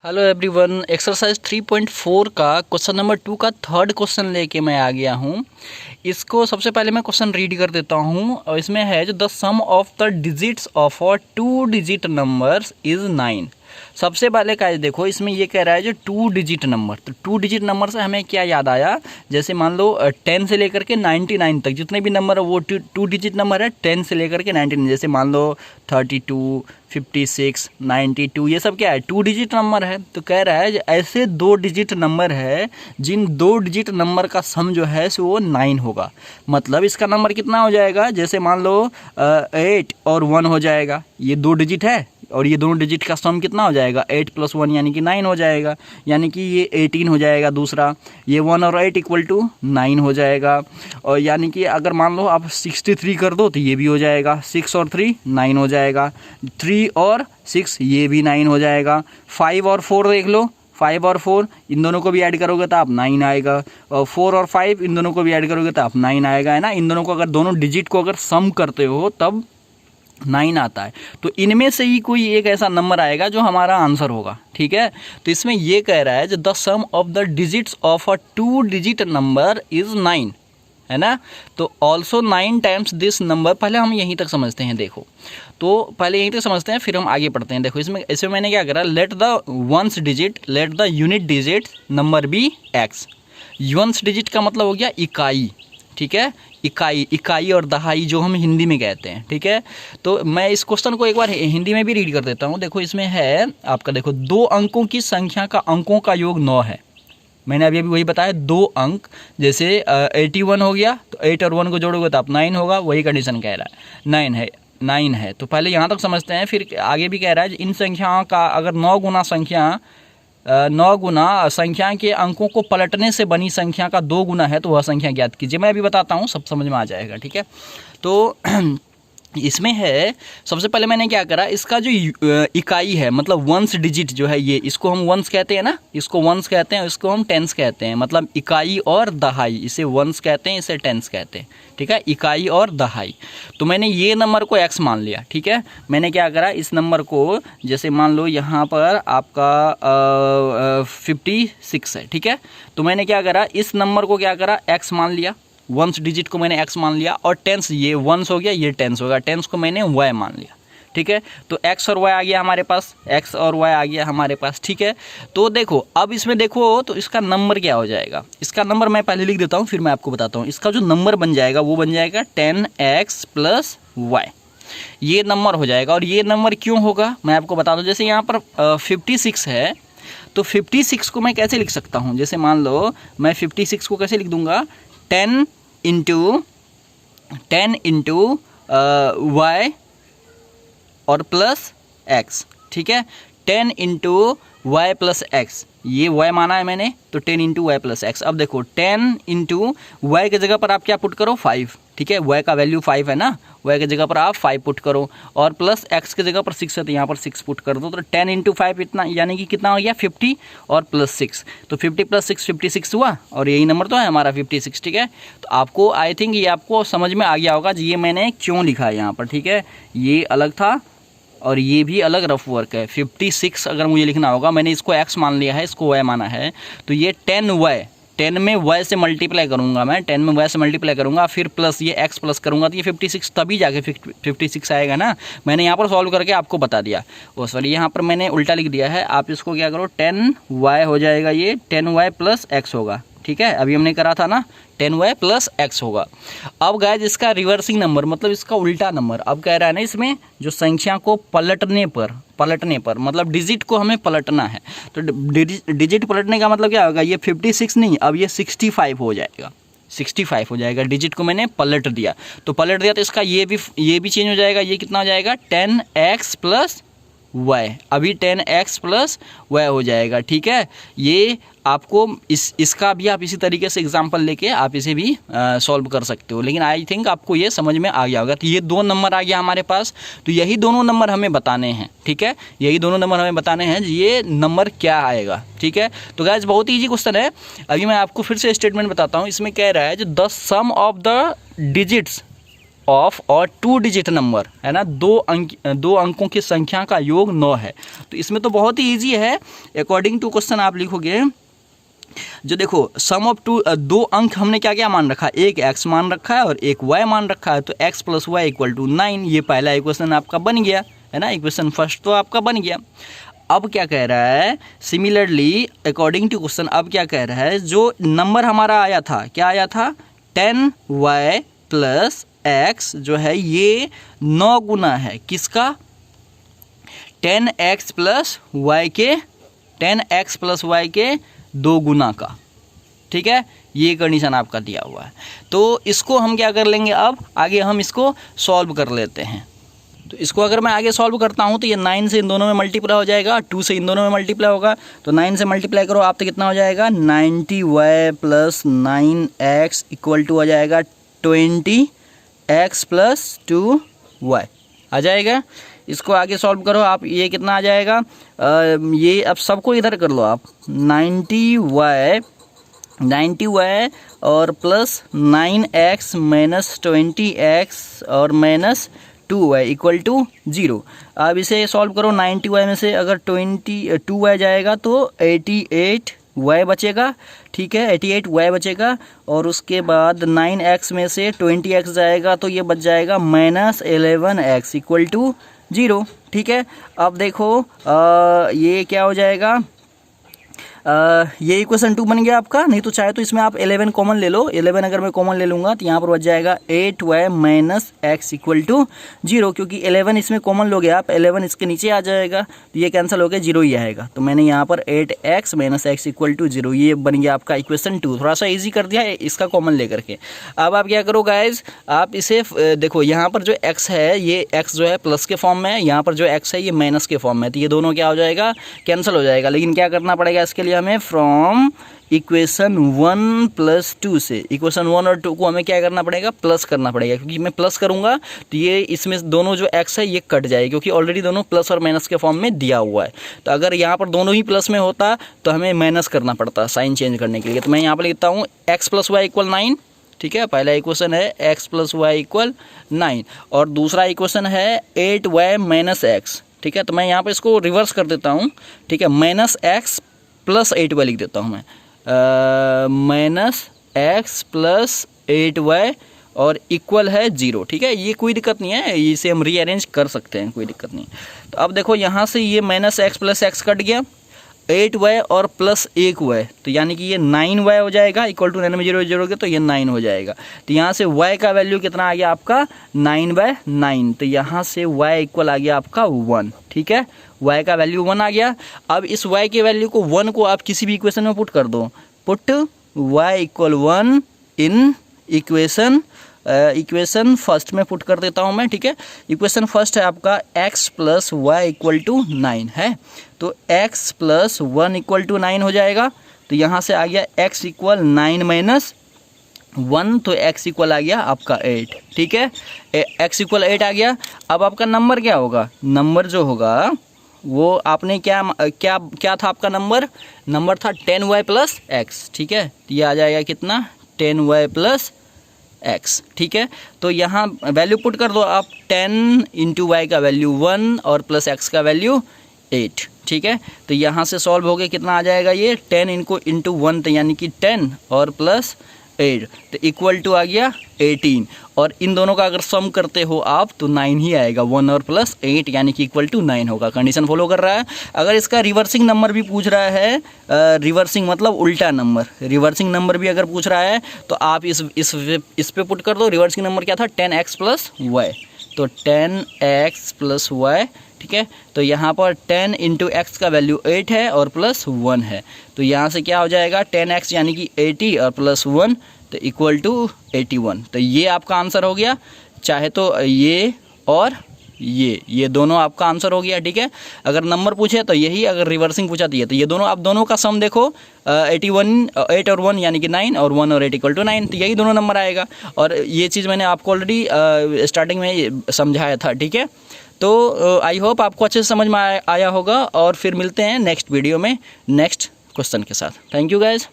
Hello everyone, exercise 3.4 का question number 2 का third question लेके मैं आ गया हूँ। इसको सबसे पहले मैं क्वेश्चन रीड कर देता हूँ और इसमें है जो the sum of the digits of a 2 digit numbers is 9। सबसे पहले का देखो, इसमें ये कह रहा है जो 2 डिजिट नंबर, तो 2 डिजिट नंबर से हमें क्या याद आया, जैसे मान लो 10 से लेकर के 99 तक जितने भी नंबर है वो 2 डिजिट नंबर है। 10 से लेकर के 99, जैसे मान लो 32, 56, 92, ये सब क्या है, 2 डिजिट नंबर है। तो कह रहा है ऐसे 2 डिजिट नंबर है जिन 2 डिजिट नंबर का सम जो है सो वो 9 होगा। मतलब इसका नंबर कितना हो जाएगा, जैसे मान लो 8 और 1 हो जाएगा, ये 2 डिजिट है और ये दोनों डिजिट का सम कितना हो जाएगा, 8 + 1 यानी कि 9 हो जाएगा, यानी कि ये 18 हो जाएगा। दूसरा ये 1 और 8 = 9 हो जाएगा। और यानी कि अगर मान लो आप 63 कर दो तो ये भी हो जाएगा, 6 और 3 9 हो जाएगा, 3 और 6 ये भी 9 हो जाएगा। 5 और 4 देख लो, 5 और 4 इन दोनों को भी ऐड करोगे तो आप 9 आएगा, और 4 और 5 इन दोनों को भी ऐड करोगे तो आप 9 आएगा, है ना। इन दोनों को अगर दोनों डिजिट को अगर सम करते हो तब 9 आता है। तो इनमें से ही कोई एक ऐसा नंबर आएगा जो हमारा आंसर होगा, ठीक है। तो इसमें ये कह रहा है the sum of the digits of a 2 digit number is 9, है ना। तो ऑल्सो 9 टाइम्स दिस नंबर, पहले हम यहीं तक समझते हैं। देखो, तो पहले यहीं तक समझते हैं फिर हम आगे पढ़ते हैं। देखो इसमें मैंने क्या करा, let the ones digit, let the unit digit number be x। Ones digit का मतलब हो गया इकाई, ठीक है, इकाई और दहाई जो हम हिंदी में कहते हैं, ठीक है। तो मैं इस क्वेश्चन को एक बार हिंदी में भी रीड कर देता हूँ। देखो इसमें है आपका, देखो 2 अंकों की संख्या का अंकों का योग 9 है। मैंने अभी वही बताया, 2 अंक, जैसे 81 हो गया तो 8 और 1 को जोड़ोगे तो आप 9 होगा, वही कंडीशन कह रहा है। 9 है। तो पहले यहाँ तक समझते हैं, फिर आगे भी कह रहा है इन संख्याओं का अगर 9 गुना संख्या के अंकों को पलटने से बनी संख्या का 2 गुना है तो वह संख्या ज्ञात कीजिए। मैं अभी बताता हूँ, सब समझ में आ जाएगा, ठीक है। तो इसमें है, सबसे पहले मैंने क्या करा, इसका जो इकाई है मतलब वंस डिजिट जो है, ये इसको हम वंस कहते हैं ना, इसको वंस कहते हैं, इसको हम टेंस कहते हैं। मतलब इकाई और दहाई, इसे वंस कहते हैं, इसे टेंस कहते हैं, ठीक है, इकाई और दहाई। तो मैंने ये नंबर को x मान लिया, ठीक है। मैंने क्या करा, इस नंबर को, जैसे मान लो यहाँ पर आपका 56 है, ठीक है। तो मैंने क्या करा, इस नंबर को क्या करा, x मान लिया, वंस डिजिट को मैंने x मान लिया, और टेंस, ये वंस हो गया, ये टेंस होगा, टेंस को मैंने y मान लिया, ठीक है। तो x और y आ गया हमारे पास, x और y आ गया हमारे पास, ठीक है। तो देखो अब इसमें देखो, तो इसका नंबर क्या हो जाएगा, इसका नंबर मैं पहले लिख देता हूँ फिर मैं आपको बताता हूँ। इसका जो नंबर बन जाएगा वो बन जाएगा 10x + y, ये नंबर हो जाएगा। और ये नंबर क्यों होगा मैं आपको बता दूँ। जैसे यहाँ पर 56 है, तो 56 को मैं कैसे लिख सकता हूँ, जैसे मान लो मैं 56 को कैसे लिख दूँगा, 10 इंटू y और प्लस x, ठीक है। 10 इंटू y + x, ये y माना है मैंने, तो 10 इंटू y + x। अब देखो 10 इंटू y की जगह पर आप क्या पुट करो, 5, ठीक है। y का वैल्यू 5 है ना, y की जगह पर आप 5 पुट करो, और प्लस x की जगह पर 6 है तो यहाँ पर 6 पुट कर दो। तो 10 इंटू 5 इतना, यानी कि कितना हो गया, 50 और +6, तो 50 + 6 56 हुआ, और यही नंबर तो है हमारा 56, ठीक है। तो आपको आई थिंक ये आपको समझ में आ गया होगा ये मैंने क्यों लिखा है यहाँ पर, ठीक है। ये अलग था और ये भी अलग रफ वर्क है। 56 अगर मुझे लिखना होगा, मैंने इसको x मान लिया है, इसको y माना है, तो ये 10 में y से मल्टीप्लाई करूँगा, मैं 10 में y से मल्टीप्लाई करूँगा, फिर प्लस ये x प्लस करूँगा, तो ये 56 तभी जाके 56 आएगा ना। मैंने यहाँ पर सॉल्व करके आपको बता दिया, वो सॉरी यहाँ पर मैंने उल्टा लिख दिया है। आप इसको क्या करो, 10y हो जाएगा, ये 10y + x होगा, ठीक है। अभी हमने करा था ना, 10y + x होगा। अब गाइस इसका रिवर्सिंग नंबर, मतलब इसका उल्टा नंबर, अब कह रहा है ना इसमें जो संख्या को पलटने पर मतलब डिजिट को हमें पलटना है। तो डिजिट पलटने का मतलब क्या होगा, ये 56 नहीं, अब ये 65 हो जाएगा, 65 हो जाएगा। डिजिट को मैंने पलट दिया, तो इसका ये भी चेंज हो जाएगा। ये कितना हो जाएगा, 10x + y, अभी 10x + y हो जाएगा, ठीक है। ये आपको इसका भी आप इसी तरीके से एग्जांपल लेके आप इसे भी सॉल्व कर सकते हो, लेकिन आई थिंक आपको ये समझ में आ गया होगा। तो ये 2 नंबर आ गया हमारे पास, तो यही दोनों नंबर हमें बताने हैं, ठीक है। यही दोनों नंबर हमें बताने हैं, ये नंबर क्या आएगा, ठीक है। तो गाइस बहुत ईजी क्वेश्चन है। अभी मैं आपको फिर से स्टेटमेंट बताता हूँ। इसमें कह रहा है जो the sum of the digits of और 2 डिजिट नंबर है ना, दो अंकों की संख्या का योग 9 है। तो इसमें तो बहुत ही ईजी है। अकॉर्डिंग टू क्वेश्चन आप लिखोगे, जो देखो सम ऑफ दो अंक हमने क्या क्या मान रखा है, एक x मान रखा है और एक y मान रखा है, तो x + y = 9। ये पहला इक्वेशन आपका बन गया है ना, इक्वेशन फर्स्ट तो आपका बन गया। अब क्या कह रहा है, सिमिलरली अकॉर्डिंग टू क्वेश्चन अब क्या कह रहा है, जो नंबर हमारा आया था, क्या आया था, 10y + x जो है ये 9 गुना है किसका, 10x + y के 2 गुना का। ठीक है, ये कंडीशन आपका दिया हुआ है। तो इसको हम क्या कर लेंगे, अब आगे हम इसको सॉल्व कर लेते हैं। तो इसको अगर मैं आगे सॉल्व करता हूँ तो ये 9 से इन दोनों में मल्टीप्लाई हो जाएगा, 2 से इन दोनों में मल्टीप्लाई होगा, तो 9 से मल्टीप्लाई करो आप तो कितना हो जाएगा, 90y + 9x = हो जाएगा 20x + 2y आ जाएगा। इसको आगे सॉल्व करो आप, ये कितना आ जाएगा, ये अब सबको इधर कर लो आप, 90y और प्लस 9x - 20x और -2y = 0। अब इसे सॉल्व करो, 90y में से अगर 22y जाएगा तो 88y बचेगा। ठीक है, 88y बचेगा, और उसके बाद 9x में से 20x जाएगा तो ये बच जाएगा -11x = 0। ठीक है, अब देखो ये क्या हो जाएगा, ये इक्वेशन 2 बन गया आपका। नहीं तो चाहे तो इसमें आप 11 कॉमन ले लो, 11 अगर मैं कॉमन ले लूँगा तो यहाँ पर बच जाएगा 8y - x = 0, क्योंकि 11 इसमें कॉमन लोगे आप, 11 इसके नीचे आ जाएगा तो ये कैंसिल हो गया, 0 ही आएगा। तो मैंने यहाँ पर 8x - x = 0, ये बन गया आपका इक्वेशन 2। थोड़ा सा ईजी कर दिया इसका कॉमन लेकर के। अब आप क्या करो गाइज, आप इसे देखो, यहाँ पर जो x है, ये x जो है प्लस के फॉर्म में है, यहाँ पर जो x है ये माइनस के फॉर्म में है, तो ये दोनों क्या हो जाएगा, कैंसिल हो जाएगा। लेकिन क्या करना पड़ेगा इसके लिए हमें, फ्रॉम इक्वेशन 1 + 2 से इक्वेशन 1 और 2 को हमें क्या करना पड़ेगा, प्लस करना पड़ेगा, क्योंकि मैं प्लस करूंगा तो ये इसमें दोनों जो x है ये कट जाएगी, क्योंकि ऑलरेडी दोनों प्लस और माइनस के फॉर्म में दिया हुआ है। तो अगर यहाँ पर दोनों ही प्लस में होता तो हमें माइनस करना पड़ता साइन चेंज करने के लिए। तो मैं यहाँ पर लिखता हूँ x + y = 9। ठीक है, पहला इक्वेशन है x + y = 9 और दूसरा इक्वेशन है 8y - x। ठीक है, तो मैं यहाँ पर इसको रिवर्स कर देता हूँ। ठीक है, -x + 8y लिख देता हूँ मैं, -x + 8y और इक्वल है 0। ठीक है, ये कोई दिक्कत नहीं है, इसे हम रीअरेंज कर सकते हैं, कोई दिक्कत नहीं। तो अब देखो यहाँ से ये -x + x कट गया, 8y और प्लस 1y, तो यानी कि ये 9y हो जाएगा, = 9 में 0 जोड़ोगे तो ये 9 हो जाएगा। तो यहाँ से y का वैल्यू कितना आ गया आपका, 9/9। तो यहाँ से y = आ गया आपका 1। ठीक है, y का वैल्यू 1 आ गया। अब इस y के वैल्यू को 1 को आप किसी भी इक्वेशन में पुट कर दो, put y = 1 in equation first में पुट कर देता हूँ मैं। ठीक है, इक्वेशन फर्स्ट है आपका x + y = 9 है, तो x + 1 = 9 हो जाएगा। तो यहाँ से आ गया x = 9 - 1, तो x = आ गया आपका 8। ठीक है, x = 8 आ गया। अब आपका नंबर क्या होगा, नंबर जो होगा वो आपने क्या था आपका नंबर था 10y + x। ठीक है, तो ये आ जाएगा कितना, 10y + x। ठीक है, तो यहाँ वैल्यू पुट कर दो आप, 10 × y का वैल्यू 1 और प्लस x का वैल्यू 8। ठीक है, तो यहाँ से सॉल्व हो गया, कितना आ जाएगा ये, 10 × 1 तो यानी कि 10 और प्लस 8, तो = आ गया 18। और इन दोनों का अगर सम करते हो आप तो 9 ही आएगा, 1 और प्लस 8 यानी कि = 9 होगा। कंडीशन फॉलो कर रहा है। अगर इसका रिवर्सिंग नंबर भी पूछ रहा है, रिवर्सिंग मतलब उल्टा नंबर, रिवर्सिंग नंबर भी अगर पूछ रहा है तो आप इस पे पुट कर दो। रिवर्सिंग नंबर क्या था, 10x + y, तो 10x + y। ठीक है, तो यहाँ पर 10 × x का वैल्यू 8 है और प्लस 1 है, तो यहाँ से क्या हो जाएगा, 10x यानी कि 80 और प्लस 1 तो = 81। तो ये आपका आंसर हो गया। चाहे तो ये और ये दोनों आपका आंसर हो गया। ठीक है, अगर नंबर पूछे तो यही, अगर रिवर्सिंग पूछा तो ये दोनों, आप दोनों का सम देखो, 81 8 और 1 यानी कि 9 और 1 और 8 = 9, तो यही दोनों नंबर आएगा। और ये चीज़ मैंने आपको ऑलरेडी स्टार्टिंग में समझाया था। ठीक है, तो आई होप आपको अच्छे से समझ में आया होगा, और फिर मिलते हैं नेक्स्ट वीडियो में नेक्स्ट क्वेश्चन के साथ। Thank you guys.